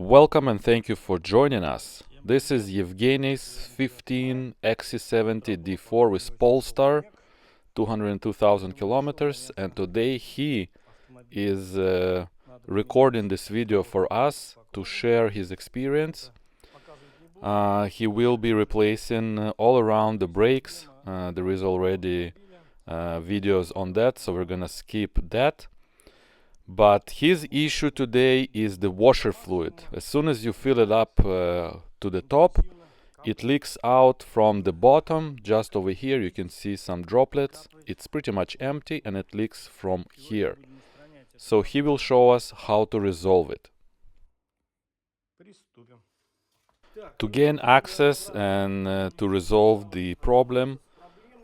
Welcome and thank you for joining us. This is Yevgeny's 15 XC70 D4 with Polestar, 202,000 kilometers, and today he is recording this video for us to share his experience. He will be replacing all around the brakes. There is already videos on that, so we're gonna skip that. But his issue today is the washer fluid. As soon as you fill it up to the top, it leaks out from the bottom. Just over here you can see some droplets. It's pretty much empty and it leaks from here. So he will show us how to resolve it. To gain access and to resolve the problem,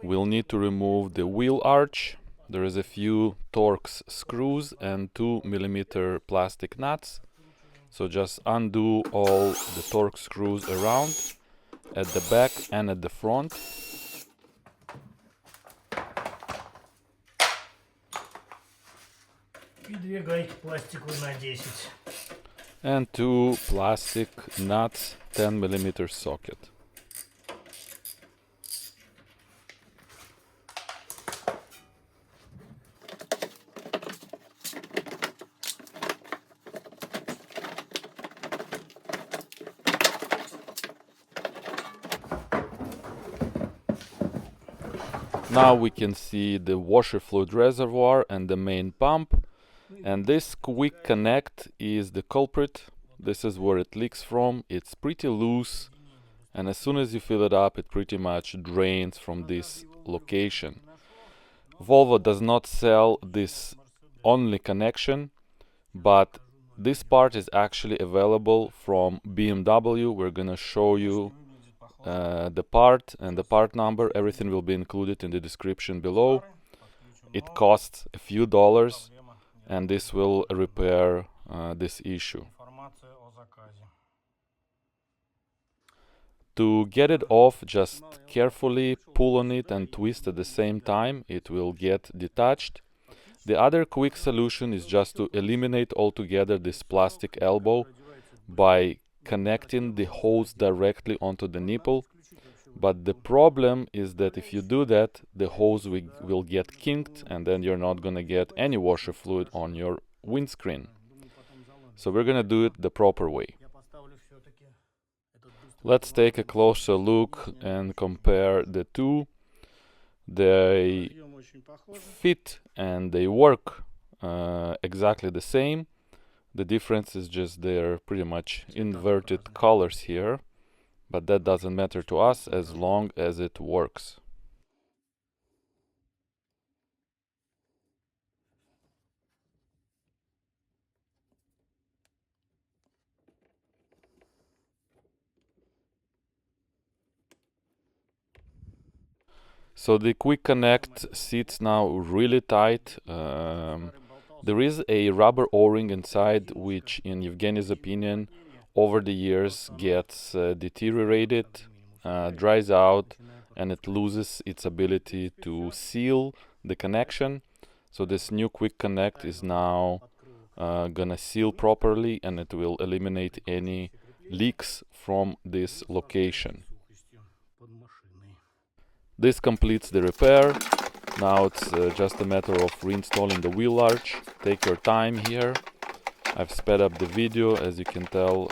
we'll need to remove the wheel arch. There is a few Torx screws and 2mm plastic nuts. So just undo all the Torx screws around at the back and at the front. And 2 plastic nuts, 10mm socket. Now we can see the washer fluid reservoir and the main pump, and this quick connect is the culprit. This is where it leaks from. It's pretty loose, and as soon as you fill it up, it pretty much drains from this location. Volvo does not sell this only connection, but this part is actually available from BMW. We're gonna show you the part and the part number. Everything will be included in the description below. It costs a few dollars and this will repair this issue. To get it off, just carefully pull on it and twist at the same time. It will get detached. The other quick solution is just to eliminate altogether this plastic elbow by connecting the hose directly onto the nipple. But the problem is that if you do that, the hose will get kinked and then you're not gonna get any washer fluid on your windscreen. So we're gonna do it the proper way. Let's take a closer look and compare the two. They fit and they work exactly the same. The difference is just they're pretty much inverted colors here, but that doesn't matter to us as long as it works. So the quick connect sits now really tight. There is a rubber o-ring inside, which in Yevgeny's opinion over the years gets deteriorated, dries out, and it loses its ability to seal the connection. So this new quick connect is now gonna seal properly and it will eliminate any leaks from this location. This completes the repair. Now it's just a matter of reinstalling the wheel arch. Take your time here. I've sped up the video, as you can tell.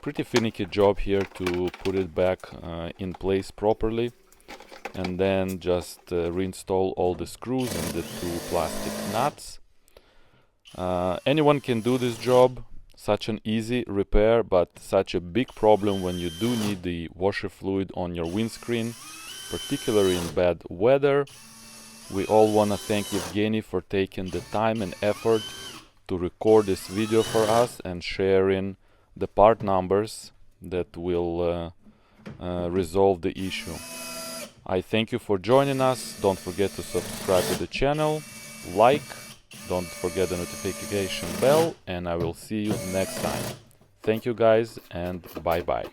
Pretty finicky job here to put it back in place properly, and then just reinstall all the screws and the 2 plastic nuts. Anyone can do this job. Such an easy repair, but such a big problem when you do need the washer fluid on your windscreen, particularly in bad weather. We all want to thank Yevgeny for taking the time and effort to record this video for us and sharing the part numbers that will resolve the issue. I thank you for joining us. Don't forget to subscribe to the channel, like, don't forget the notification bell, and I will see you next time. Thank you guys and bye bye.